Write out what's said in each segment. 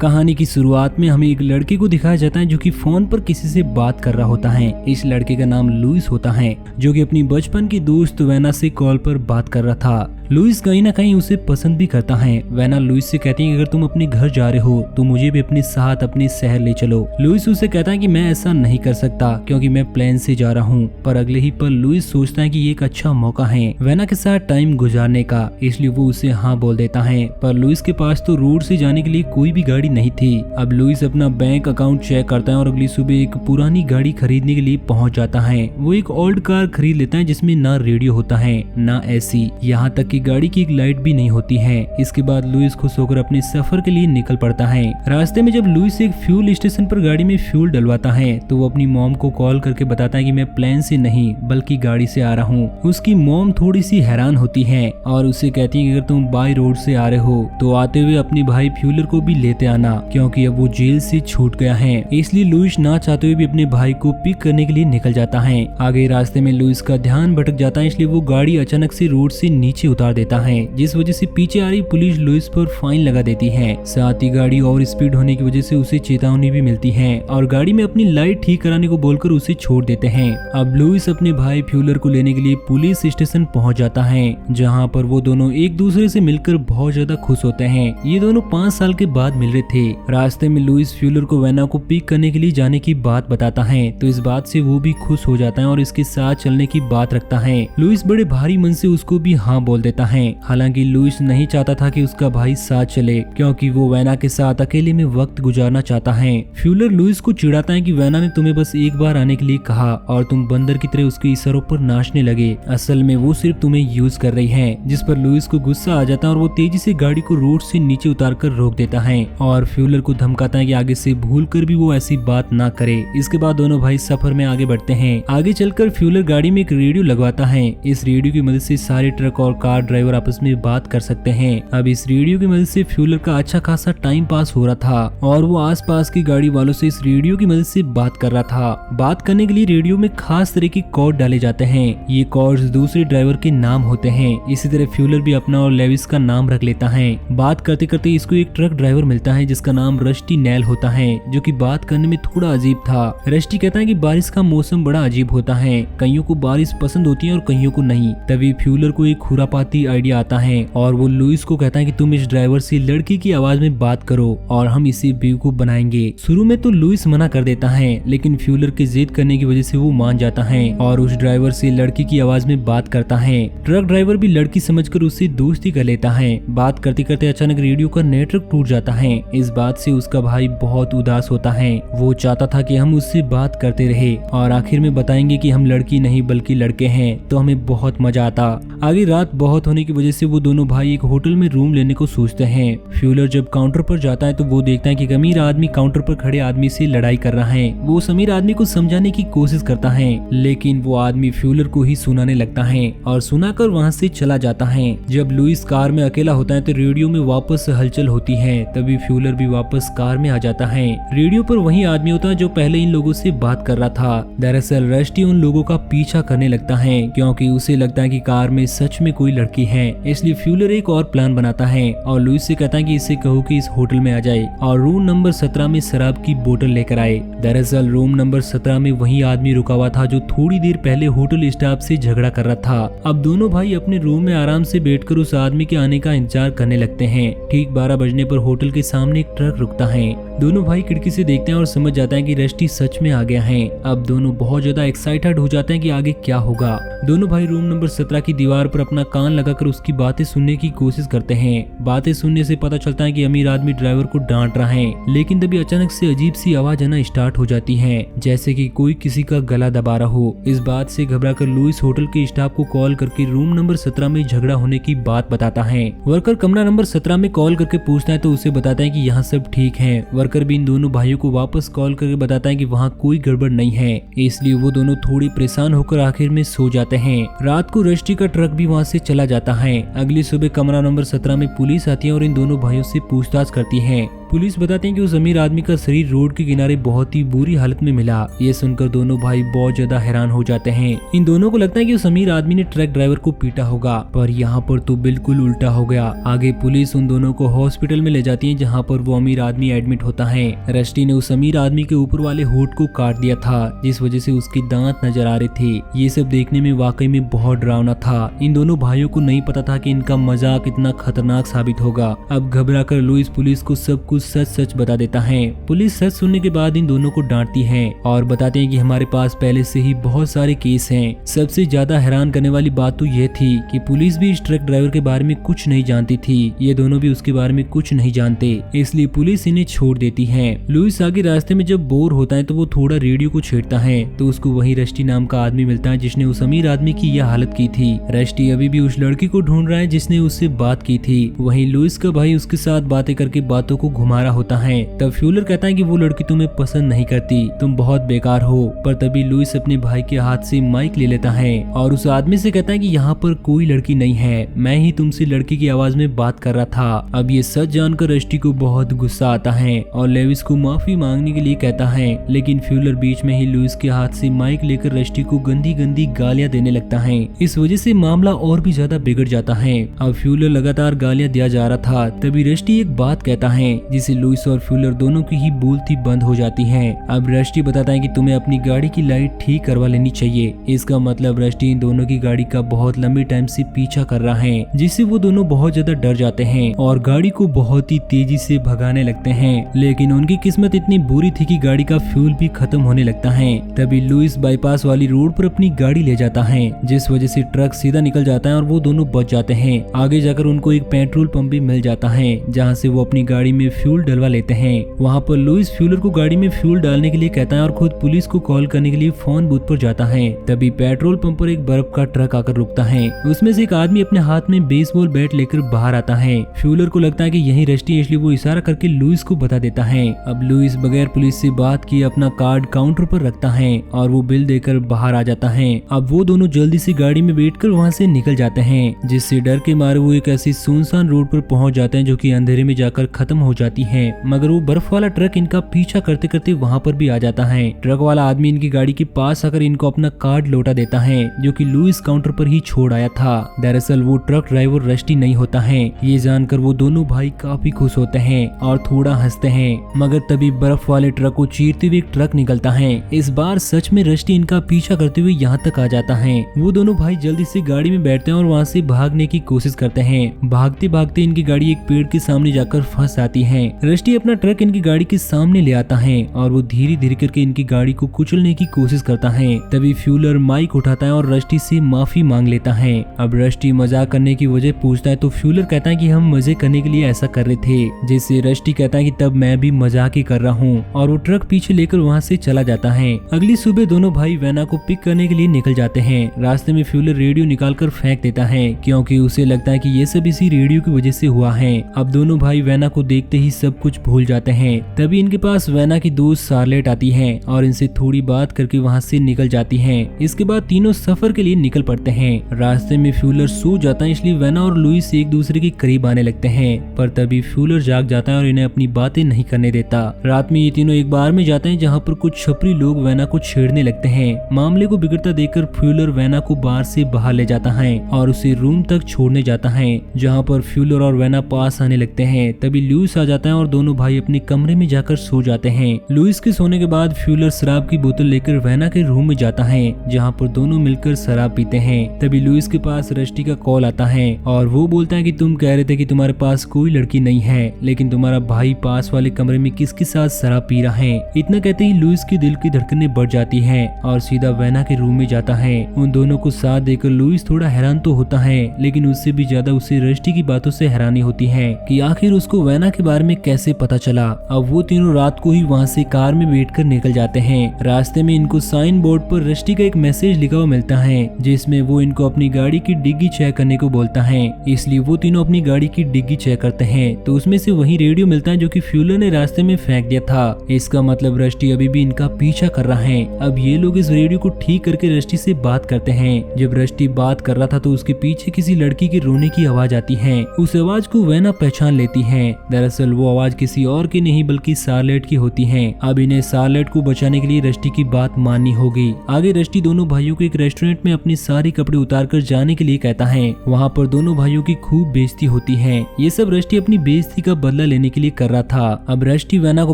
कहानी की शुरुआत में हमें एक लड़के को दिखाया जाता है जो कि फोन पर किसी से बात कर रहा होता है। इस लड़के का नाम लुइस होता है जो कि अपनी बचपन की दोस्त वेना से कॉल पर बात कर रहा था। लुइस कहीं ना कहीं उसे पसंद भी करता है। वेना लुइस से कहती है कि अगर तुम अपने घर जा रहे हो तो मुझे भी अपने साथ अपने शहर ले चलो। लुइस उसे कहता है कि मैं ऐसा नहीं कर सकता क्योंकि मैं प्लेन से जा रहा हूँ। पर अगले ही पल लुइस सोचता है कि ये एक अच्छा मौका है वेना के साथ टाइम गुजारने का, इसलिए वो उसे हाँ बोल देता है। पर लुइस के पास तो रोड से जाने के लिए कोई भी गाड़ी नहीं थी। अब लुइस अपना बैंक अकाउंट चेक करता है और अगली सुबह एक पुरानी गाड़ी खरीदने के लिए पहुंच जाता है। वो एक ओल्ड कार खरीद लेता है जिसमें ना रेडियो होता है ना एसी, यहाँ तक कि गाड़ी की एक लाइट भी नहीं होती है। इसके बाद लुइस खुश होकर अपने सफर के लिए निकल पड़ता है। रास्ते में जब लुइस एक फ्यूल स्टेशन पर गाड़ी में फ्यूल डलवाता है तो वो अपनी मॉम को कॉल करके बताता है कि मैं प्लेन से नहीं बल्कि गाड़ी से आ रहा हूँ। उसकी मॉम थोड़ी सी हैरान होती है और उसे कहती है कि अगर तुम बाय रोड से आ रहे हो तो आते हुए अपने भाई फ्यूलर को भी लेते आना क्योंकि अब वो जेल से छूट गया है। इसलिए लुइस ना चाहते हुए भी अपने भाई को पिक करने के लिए निकल जाता है। आगे रास्ते में लुइस का ध्यान भटक जाता है, इसलिए वो गाड़ी अचानक से रोड से नीचे उतार देता है जिस वजह से पीछे आ रही पुलिस लुइस पर फाइन लगा देती है। साथ ही गाड़ी ओवर स्पीड होने की वजह से उसे चेतावनी भी मिलती है और गाड़ी में अपनी लाइट ठीक कराने को बोलकर उसे छोड़ देते हैं। अब लुइस अपने भाई फ्यूलर को लेने के लिए पुलिस स्टेशन पहुंच जाता है जहां पर वो दोनों एक दूसरे से मिलकर बहुत ज्यादा खुश होते हैं। ये दोनों 5 साल के बाद मिल रहे थे। रास्ते में लुइस फ्यूलर को वेना को पिक करने के लिए जाने की बात बताता है तो इस बात से वो भी खुश हो जाता है और इसके साथ चलने की बात रखता है। लुइस बड़े भारी मन से उसको भी हाँ बोल देता है। हालांकि लुइस नहीं चाहता था कि उसका भाई साथ चले क्योंकि वो वेना के साथ अकेले में वक्त गुजारना चाहता है। फ्यूलर लुइस को चिढ़ाता है कि वेना ने तुम्हें बस एक बार आने के लिए कहा और तुम बंदर की तरह उसके इशारों पर नाचने लगे। असल में वो सिर्फ तुम्हें यूज कर रही है, जिस पर लुइस को गुस्सा आ जाता है और वो तेजी से गाड़ी को रोड से नीचे उतार कर रोक देता है और फ्यूलर को धमकाता है कि आगे से भूल कर भी वो ऐसी बात ना करे। इसके बाद दोनों भाई सफर में आगे बढ़ते हैं। आगे चलकर फ्यूलर गाड़ी में एक रेडियो लगवाता है। इस रेडियो की मदद से सारे ट्रक और कार ड्राइवर आपस में बात कर सकते हैं। अब इस रेडियो की मदद से फ्यूलर का अच्छा खासा टाइम पास हो रहा था और वो आसपास की गाड़ी वालों से इस रेडियो की मदद से बात कर रहा था। बात करने के लिए रेडियो में खास तरह के कोड डाले जाते हैं। ये कोड्स दूसरे ड्राइवर के नाम होते हैं। इसी तरह फ्यूलर भी अपना और लेविस का नाम रख लेता है। बात करते करते इसको एक ट्रक ड्राइवर मिलता है जिसका नाम रस्टी नेल होता है जो कि बात करने में थोड़ा अजीब था। रस्टी कहता है कि बारिश का मौसम बड़ा अजीब होता है, कईयों को बारिश पसंद होती है और कईयों को नहीं। तभी फ्यूलर को एक खुरापाती आइडिया आता है और वो लुइस को कहता है कि तुम इस ड्राइवर से लड़की की आवाज में बात करो और हम इसे बेवकूफ बनाएंगे। शुरू में तो लुइस मना कर देता है लेकिन फ्यूलर के जिद करने की वजह से वो मान जाता है और उस ड्राइवर से लड़की की आवाज में बात करता है। ट्रक ड्राइवर भी लड़की समझकर उससे दोस्ती कर लेता है। बात करते करते अचानक रेडियो का नेटवर्क टूट जाता है। इस बात से उसका भाई बहुत उदास होता है। वो चाहता था कि हम उससे बात करते रहे और आखिर में बताएंगे कि हम लड़की नहीं बल्कि लड़के हैं, तो हमें बहुत मजा आता। आगे रात बहुत होने की वजह से वो दोनों भाई एक होटल में रूम लेने को सोचते हैं। फ्यूलर जब काउंटर पर जाता है तो वो देखता है कि एक अमीर आदमी काउंटर पर खड़े आदमी से लड़ाई कर रहा है। वो उस अमीर आदमी को समझाने की कोशिश करता है लेकिन वो आदमी फ्यूलर को ही सुनाने लगता है और सुनाकर वहाँ से चला जाता है। जब लुइस कार में अकेला होता है तो रेडियो में वापस हलचल होती है। तभी फ्यूलर भी वापस कार में आ जाता है। रेडियो पर वही आदमी होता है जो पहले इन लोगों से बात कर रहा था। दरअसल रस्टी उन लोगों का पीछा करने लगता है क्योंकि उसे लगता है कि कार में सच में कोई लड़की है। इसलिए फ्यूलर एक और प्लान बनाता है और लुइस से कहता है कि इससे कहो कि इस होटल में आ जाए और रूम नंबर 17 में शराब की बोतल लेकर आए। दरअसल रूम नंबर 17 में वही आदमी रुका हुआ था जो थोड़ी देर पहले होटल स्टाफ से झगड़ा कर रहा था। अब दोनों भाई अपने रूम में आराम से बैठकर उस आदमी के आने का इंतजार करने लगते हैं। ठीक 12 बजने पर होटल के सामने एक ट्रक रुकता है। दोनों भाई खिड़की से देखते हैं और समझ जाते हैं कि रस्टी सच में आ गया है। अब दोनों बहुत ज्यादा एक्साइटेड हो जाते हैं कि आगे क्या होगा। दोनों भाई रूम नंबर 17 की दीवार पर अपना कान लगाकर उसकी बातें सुनने की कोशिश करते हैं। बातें सुनने से पता चलता है कि अमीर आदमी ड्राइवर को डांट रहा है लेकिन तभी अचानक से अजीब सी आवाज आना स्टार्ट हो जाती है जैसे कि कोई किसी का गला दबा रहा हो। इस बात से घबराकर लुइस होटल के स्टाफ को कॉल करके रूम नंबर 17 में झगड़ा होने की बात बताता है। वर्कर कमरा नंबर 17 में कॉल करके पूछता है तो उसे बताता है कि यहाँ सब ठीक है। वर्कर भी इन दोनों भाइयों को वापस कॉल करके बताता है कि वहाँ कोई गड़बड़ नहीं है। इसलिए वो दोनों थोड़ी परेशान होकर आखिर में सो जाते हैं। रात को रस्टी का ट्रक भी वहाँ से चला जाता है। अगली सुबह कमरा नंबर 17 में पुलिस आती है और इन दोनों भाइयों से पूछताछ करती है। पुलिस बताते हैं कि उस अमीर आदमी का शरीर रोड के किनारे बहुत ही बुरी हालत में मिला। ये सुनकर दोनों भाई बहुत ज्यादा हैरान हो जाते हैं। इन दोनों को लगता है कि उस अमीर आदमी ने ट्रक ड्राइवर को पीटा होगा, पर यहाँ पर तो बिल्कुल उल्टा हो गया। आगे पुलिस उन दोनों को हॉस्पिटल में ले जाती है, जहाँ पर वो अमीर आदमी एडमिट होता है। रस्टी ने उस अमीर आदमी के ऊपर वाले होठ को काट दिया था, जिस वजह से उसके दांत नजर आ रहे थे। ये सब देखने में वाकई में बहुत डरावना था। इन दोनों भाइयों को नहीं पता था कि इनका मजाक इतना खतरनाक साबित होगा। अब घबरा कर लुइस पुलिस को सब कुछ सच सच बता देता है। पुलिस सच सुनने के बाद इन दोनों को डांटती है और बताते हैं कि हमारे पास पहले से ही बहुत सारे केस हैं। सबसे ज्यादा हैरान करने वाली बात तो यह थी कि पुलिस भी इस ट्रक ड्राइवर के बारे में कुछ नहीं जानती थी। ये दोनों भी उसके बारे में कुछ नहीं जानते, इसलिए पुलिस इन्हें छोड़ देती है। लुइस आगे रास्ते में जब बोर होता है तो वो थोड़ा रेडियो को छेड़ता है, तो उसको वहीं रस्टी नाम का आदमी मिलता है जिसने उस अमीर आदमी की यह हालत की थी। रस्टी अभी भी उस लड़की को ढूंढ रहा है जिसने उससे बात की थी। वहीं लुइस का भाई उसके साथ बातें करके बातों को घुमा रहा होता है। तब फ्यूलर कहता है कि वो लड़की तुम्हें पसंद नहीं करती, तुम बहुत बेकार हो। पर तभी लुइस अपने भाई के हाथ से माइक ले लेता है और उस आदमी से कहता है कि यहाँ पर कोई लड़की नहीं है, मैं ही तुमसे लड़की की आवाज में बात कर रहा था। अब ये सच जानकर रस्टी को बहुत गुस्सा आता है और लेविस को माफी मांगने के लिए कहता है, लेकिन फ्यूलर बीच में ही लुइस के हाथ से माइक लेकर रस्टी को गंदी गंदी गालियां देने लगता है। इस वजह से मामला और भी ज्यादा बिगड़ जाता है। अब फ्यूलर लगातार गालियां दिया जा रहा था, तभी रस्टी एक बात कहता है जिसे लुइस और फ्यूलर दोनों की ही बोलती बंद हो जाती है। अब रस्टी बताता है कि तुम्हें अपनी गाड़ी की लाइट ठीक करवा लेनी चाहिए। इसका मतलब रस्टी इन दोनों की गाड़ी का बहुत लंबे टाइम से पीछा कर रहा है, जिससे वो दोनों बहुत ज्यादा डर जाते हैं और गाड़ी को बहुत ही तेजी से भगाने लगते हैं। लेकिन उनकी किस्मत इतनी बुरी थी कि गाड़ी का फ्यूल भी खत्म होने लगता है। तभी लुइस बाईपास वाली रोड पर अपनी गाड़ी ले जाता है, जिस वजह से ट्रक सीधा निकल जाता है और वो दोनों बच जाते हैं। आगे जाकर उनको एक पेट्रोल पंप भी मिल जाता है, जहाँ से वो अपनी गाड़ी में फ्यूल डलवा लेते हैं। वहाँ पर लुइस फ्यूलर को गाड़ी में फ्यूल डालने के लिए कहता है और खुद पुलिस को कॉल करने के लिए फोन बूथ पर जाता है। तभी पेट्रोल पंप पर एक बर्फ का ट्रक आकर रुकता है। उसमें से एक आदमी अपने हाथ में बेसबॉल बैट लेकर बाहर आता है। फ्यूलर को लगता है कि यही रस्टी, इसलिए वो इशारा करके लुइस को बता देता है। अब लुइस बगैर पुलिस से बात किए अपना कार्ड काउंटर पर रखता है और वो बिल देकर बाहर आ जाता है। अब वो दोनों जल्दी से गाड़ी में बैठकर वहाँ से निकल जाते हैं, जिससे डर के मारे वो एक ऐसी सुनसान रोड पर पहुंच जाते हैं जो कि अंधेरे में जाकर खत्म हो जाती है। मगर वो बर्फ वाला ट्रक इनका पीछा करते करते वहाँ पर भी आ जाता है। ट्रक वाला आदमी इनकी गाड़ी के पास आकर इनको अपना कार्ड लौटा देता है, जो कि लुइस काउंटर पर ही छोड़ आया था। दरअसल वो ट्रक ड्राइवर रस्टी नहीं होता है। ये जानकर वो दोनों भाई काफी खुश होते हैं और थोड़ा हंसते हैं। मगर तभी बर्फ वाले ट्रक को चीरते हुए एक ट्रक निकलता है। इस बार सच में रस्टी इनका पीछा करते हुए यहाँ तक आ जाता है। वो दोनों भाई जल्दी से गाड़ी में बैठते हैं और वहाँ से भागने की कोशिश करते हैं। भागते भागते इनकी गाड़ी एक पेड़ के सामने जाकर फंस जाती है। रस्टी अपना ट्रक इनकी गाड़ी के सामने ले आता है और वो धीरे धीरे करके इनकी गाड़ी को कुचलने की कोशिश करता है। तभी फ्यूलर माइक उठाता है और रस्टी से माफी मांग लेता है। अब रस्टी मजाक करने की वजह पूछता है तो फ्यूलर कहता है कि हम मजे करने के लिए ऐसा कर रहे थे, जिससे रस्टी कहता है कि तब मैं भी मजाक ही कर रहा हूँ, और वो ट्रक पीछे लेकर वहाँ से चला जाता है। अगली सुबह दोनों भाई वेना को पिक करने के लिए निकल जाते हैं। रास्ते में फ्यूलर रेडियो निकालकर फेंक देता है, क्योंकि उसे लगता है कि ये सब इसी रेडियो की वजह से हुआ है। अब दोनों भाई वेना को देखते ही सब कुछ भूल जाते हैं। तभी इनके पास वेना की दोस्त शार्लेट आती है और इनसे थोड़ी बात करके वहाँ से निकल जाती है। इसके बाद तीनों सफर के लिए निकल पड़ते हैं। रास्ते में फ्यूलर सो जाता है, इसलिए वेना और लुइस एक दूसरे के करीब आने लगते हैं। पर तभी फ्यूलर जाग जाता है और इन्हें अपनी बातें नहीं करने देता। रात में ये तीनों एक बार में जाते हैं, जहाँ पर कुछ छपरी लोग वेना को छेड़ने लगते हैं। मामले को बिगड़ता देखकर फ्यूलर वेना को बार से बाहर ले जाता है और उसे रूम तक छोड़ने जाता है, जहाँ पर फ्यूलर और वेना पास आने लगते हैं। तभी लुइस आ जाता है और दोनों भाई अपने कमरे में जाकर सो जाते हैं। लुइस के सोने के बाद फ्यूलर शराब की बोतल लेकर वेना के रूम में जाता है, जहाँ पर दोनों मिलकर शराब पीते हैं। तभी लुइस के पास रस्टी का कॉल आता है और वो बोलता है कि तुम कह रहे थे कि तुम्हारे पास कोई लड़की नहीं है, लेकिन तुम्हारा भाई पास वाले कमरे में किसके साथ शराब पी रहा है। इतना कहते ही लुइस की दिल की धड़कनें बढ़ जाती हैं और सीधा वेना के रूम में जाता है। उन दोनों को साथ देकर लुइस थोड़ा हैरान तो होता है, लेकिन उससे भी ज्यादा उसे रस्टी की बातों से हैरानी होती है कि आखिर उसको वेना के बारे में कैसे पता चला। अब वो तीनों रात को ही वहाँ से कार में बैठकर निकल जाते हैं। रास्ते में इनको साइन बोर्ड पर रस्टी का एक मैसेज लिखा हुआ मिलता है, जिसमें वो इनको अपनी गाड़ी की डिग्गी चेक करने को बोलता है। इसलिए वो तीनों अपनी गाड़ी की डिग्गी चेक करते हैं, तो उसमें से वही रेडियो मिलता है जो कि फ्यूलर ने रास्ते में फेंक दिया था। इसका मतलब रस्टी अभी भी इनका पीछा कर रहा है। अब ये लोग इस रेडियो को ठीक करके रस्टी से बात करते हैं। जब रस्टी बात कर रहा था तो उसके पीछे किसी लड़की के रोने की आवाज आती है। उस आवाज को वेना पहचान लेती है। दरअसल वो आवाज किसी और की नहीं बल्कि शार्लेट की होती है। अब इन्हें शार्लेट को बचाने के लिए रस्टी की बात माननी होगी। आगे रस्टी दोनों भाइयों को एक रेस्टोरेंट में अपने सारे कपड़े उतार कर जाने के लिए कहता है। वहाँ पर दोनों भाइयों की खूब बेइज्जती होती है। ये सब रस्टी अपनी बेइज्जती का बदला लेने के लिए कर रहा था। अब रस्टी वेना को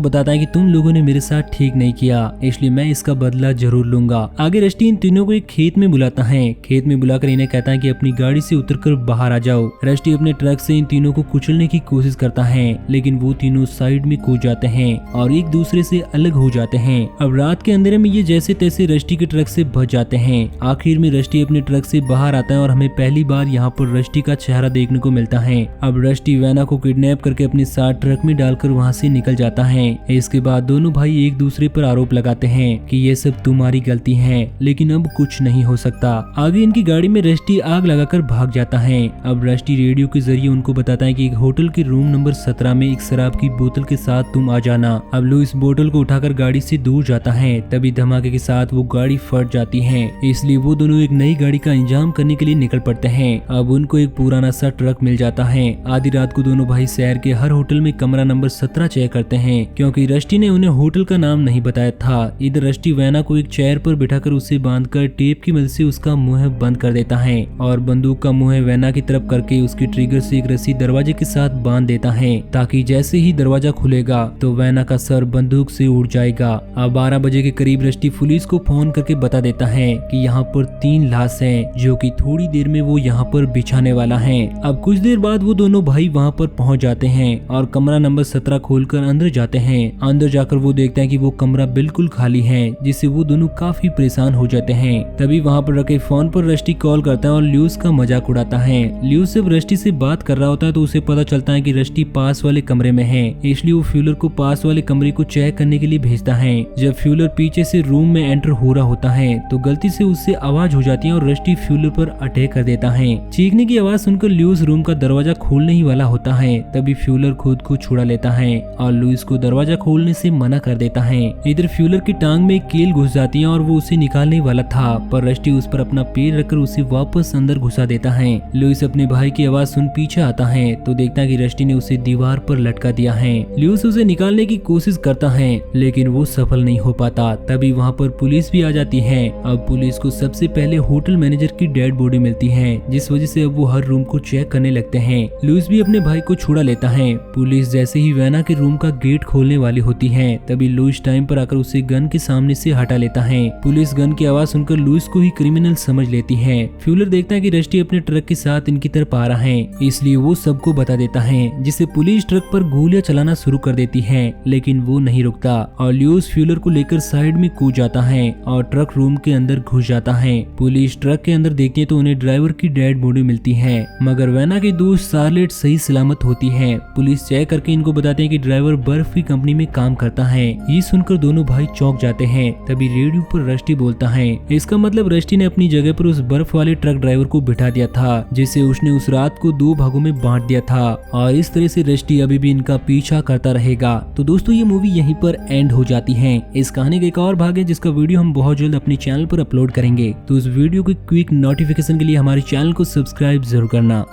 बताता है कि तुम लोगों ने मेरे साथ ठीक नहीं किया, इसलिए मैं इसका बदला जरूर लूंगा। आगे रस्टी इन तीनों को एक खेत में बुलाता है। खेत में बुलाकर इन्हें कहता है कि अपनी गाड़ी से उतरकर बाहर आ जाओ। रस्टी अपने ट्रक से इन तीनों को कुचलने की कोशिश करता है, लेकिन वो तीनों साइड में कूद जाते हैं और एक दूसरे से अलग हो जाते हैं। अब रात के अंधेरे में ये जैसे तैसे रस्टी के ट्रक से बच जाते हैं। आखिर में रस्टी अपने ट्रक से बाहर आता है और हमें पहली बार यहाँ पर रस्टी का चेहरा देखने को मिलता है। अब रस्टी वेना को किडनैप करके अपने साथ ट्रक में डालकर वहाँ से निकल जाता है। इसके बाद दोनों भाई एक दूसरे पर आरोप लगाते हैं कि ये सब तुम्हारी गलती है, लेकिन अब कुछ नहीं हो सकता। आगे इनकी गाड़ी में रस्टी आग लगाकर भाग जाता है। अब रस्टी रेडियो के जरिए उनको बताता है कि एक होटल के रूम नंबर 17 में एक शराब की बोतल के साथ तुम आ जाना। अब लुइस बोतल को उठाकर गाड़ी से दूर जाता है। तभी धमाके के साथ वो गाड़ी फट जाती है, इसलिए वो दोनों एक नई गाड़ी का इंतजाम करने के लिए निकल पड़ते हैं। अब उनको एक पुराना सा ट्रक मिल जाता है। आधी रात को दोनों भाई शहर के हर होटल में कमरा नंबर 17 चेक करते हैं, क्योंकि रस्टी ने उन्हें होटल का नाम नहीं बताया था। इधर रस्टी वेना को एक चेयर पर बिठाकर उसे बांधकर टेप की मदद से उसका मुंह बंद कर देता है और बंदूक का मुंह वेना की तरफ करके उसकी ट्रिगर से एक रस्सी दरवाजे के साथ बांध देता है, ताकि जैसे ही दरवाजा खुलेगा तो वेना का सर बंदूक से उड़ जाएगा। अब 12 बजे के करीब रस्टी पुलिस को फोन करके बता देता है कि यहाँ पर 3 लाश हैं, जो कि थोड़ी देर में वो यहाँ पर बिछाने वाला है। अब कुछ देर बाद वो दोनों भाई वहाँ पर पहुँच जाते हैं और कमरा नंबर 17 खोलकर अंदर जाते हैं। अंदर जाकर वो देखते हैं कि वो कमरा बिल्कुल खाली है, जिससे वो दोनों काफी परेशान हो जाते हैं। तभी वहाँ पर रखे फोन पर रस्टी कॉल करता है और ल्यूस का मजाक उड़ाता है। ल्यूस जब रस्टी से बात कर रहा होता है तो उसे पता चलता है कि रस्टी पास वाले कमरे में है, इसलिए वो फ्यूलर को पास वाले कमरे को चेक करने के लिए भेजता है। जब फ्यूलर पीछे से रूम में एंटर हो रहा होता है तो गलती से उससे आवाज हो जाती है और रस्टी फ्यूलर पर अटैक कर देता है। चीखने की आवाज सुनकर ल्यूस रूम का दरवाजा खोलने ही वाला होता है। तभी फ्यूलर खुद को छुड़ा लेता है और लुइस को दरवाजा खोलने से मना कर देता है। इधर फ्यूलर की टांग में कील घुस जाती है और वो उसे निकालने वाला था, पर रस्टी उस पर अपना पैर रखकर उसे वापस अंदर घुसा देता है। लुइस अपने भाई की आवाज सुन पीछे आता है तो देखता है कि रस्टी ने उसे दीवार पर लटका दिया है। लुइस उसे निकालने की कोशिश करता है, लेकिन वो सफल नहीं हो पाता। तभी वहाँ पर पुलिस भी आ जाती है। अब पुलिस को सबसे पहले होटल मैनेजर की डेड बॉडी मिलती है, जिस वजह से अब वो हर रूम को चेक करने लगते हैं। लुइस भी अपने भाई को छुड़ा लेता है। पुलिस जैसे ही वेना के रूम का गेट खोलने वाली होती है, तभी लुइस टाइम पर आकर उसे गन के सामने से हटा लेता है। पुलिस गन की आवाज सुनकर लुइस को ही क्रिमिनल समझ लेती है। फ्यूलर देखता है कि रस्टी अपने ट्रक के साथ इनकी तरफ आ रहा है, इसलिए वो सबको बता देता है, जिससे पुलिस ट्रक पर गोलियां चलाना शुरू कर देती है, लेकिन वो नहीं रुकता और लुइस फ्यूलर को लेकर साइड में कूद जाता है और ट्रक रूम के अंदर घुस जाता है। पुलिस ट्रक के अंदर देखती है तो उन्हें ड्राइवर की डेड बॉडी मिलती है, मगर वेना की दोस्त शार्लेट सही सलामत होती है। पुलिस चेक करके इनको बताते हैं कि ड्राइवर बर्फ की कंपनी में काम करता है। ये सुनकर दोनों भाई चौंक जाते हैं। तभी रेडियो पर रस्टी बोलता है, इसका मतलब रस्टी ने अपनी जगह पर उस बर्फ वाले ट्रक ड्राइवर को बिठा दिया था, जिसे उसने उस रात को 2 भागों में बांट दिया था और इस तरह से रस्टी अभी भी इनका पीछा करता रहेगा। तो दोस्तों ये मूवी यहीं पर एंड हो जाती है। इस कहानी का एक और भाग है जिसका वीडियो हम बहुत जल्द अपने चैनल पर अपलोड करेंगे, तो उस वीडियो के क्विक नोटिफिकेशन के लिए हमारे चैनल को सब्सक्राइब जरूर करना।